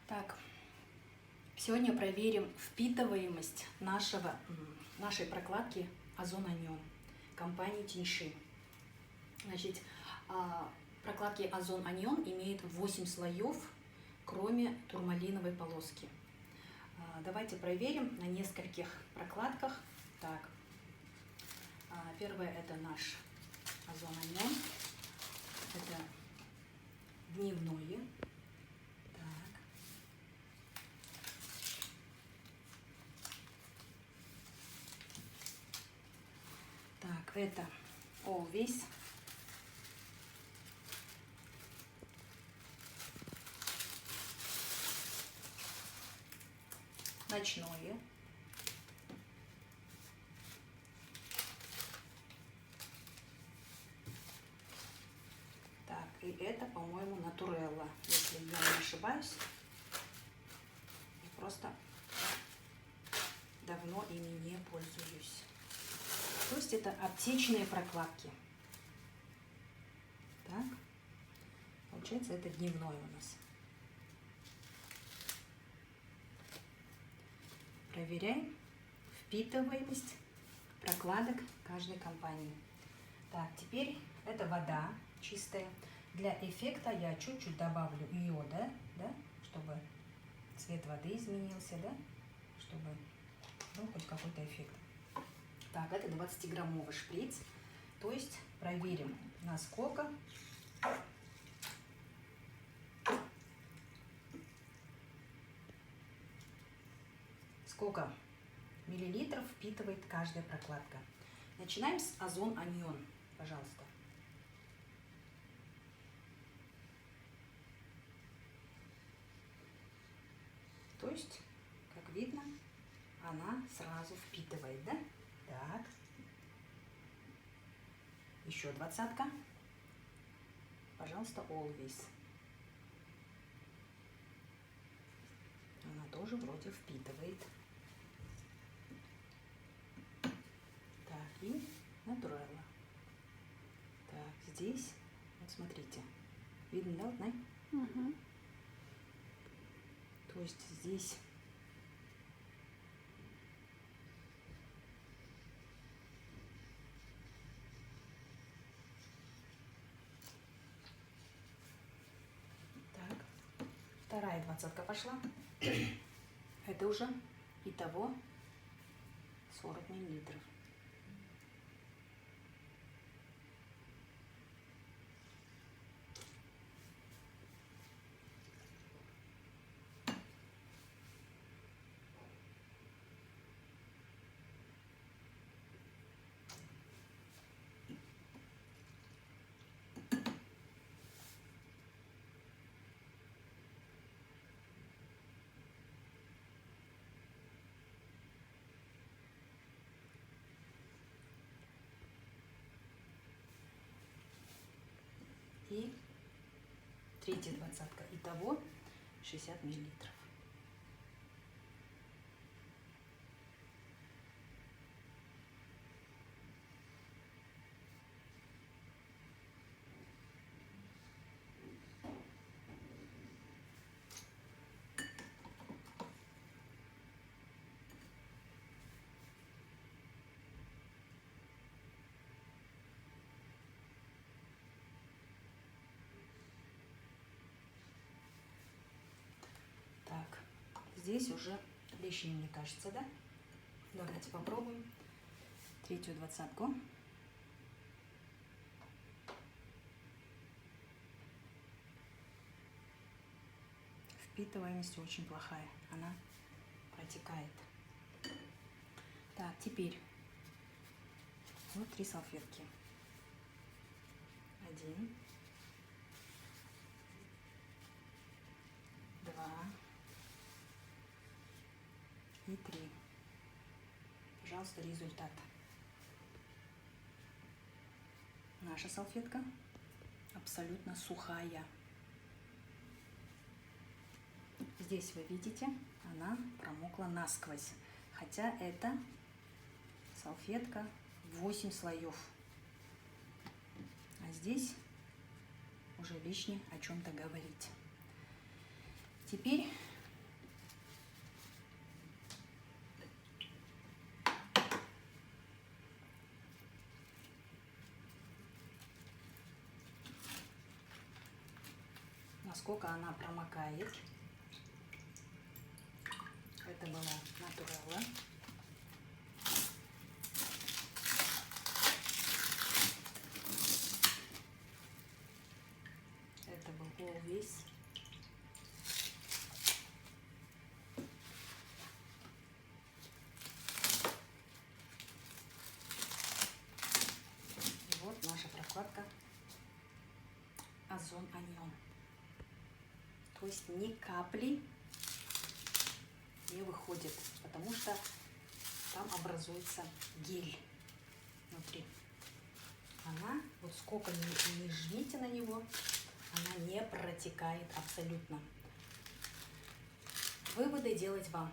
Так, сегодня проверим впитываемость нашей прокладки Озон Anion компании Тиньши. Значит, прокладки Озон Anion имеют 8 слоев, кроме турмалиновой полоски. Давайте проверим на нескольких прокладках. Так, первое это наш Озон Anion. Это дневное. Так, это Always. Ночное. Так, и это, по-моему, Naturella, если я не ошибаюсь. И просто давно ими не пользуюсь. То есть это аптечные прокладки. Так, получается, это дневной у нас. Проверяем впитываемость прокладок каждой компании. Так, теперь это вода чистая. Для эффекта я чуть-чуть добавлю йода, да, чтобы цвет воды изменился, да, чтобы был хоть какой-то эффект. Так, это 20-граммовый шприц. То есть проверим, насколько миллилитров впитывает каждая прокладка. Начинаем с Озон Anion, пожалуйста. То есть, как видно, она сразу впитывает, да? Так. Еще 20-ка. Пожалуйста, Always. Она тоже вроде впитывает. Так, и Naturella. Так, здесь, вот смотрите, видно, да, вот, Най? Угу. То есть здесь так, вторая 20-ка пошла. Это уже итого 40 миллилитров. И третья 20-ка. Итого 60 миллилитров. Так, здесь уже лишнее, мне кажется, да? Давайте попробуем третью 20-ку. Впитываемость очень плохая, она протекает. Так, теперь вот 3 салфетки. 1, 2 и 3. Пожалуйста, результат. Наша салфетка абсолютно сухая. Здесь вы видите, она промокла насквозь. Хотя это салфетка 8 слоев. А здесь уже лишнее о чем-то говорить. Теперь насколько она промокает. Это была Naturella. Это был Always. И вот наша прокладка Ozon Onion. То есть ни капли не выходит, потому что там образуется гель внутри. Она, вот сколько не жмите на него, она не протекает абсолютно. Выводы делать вам.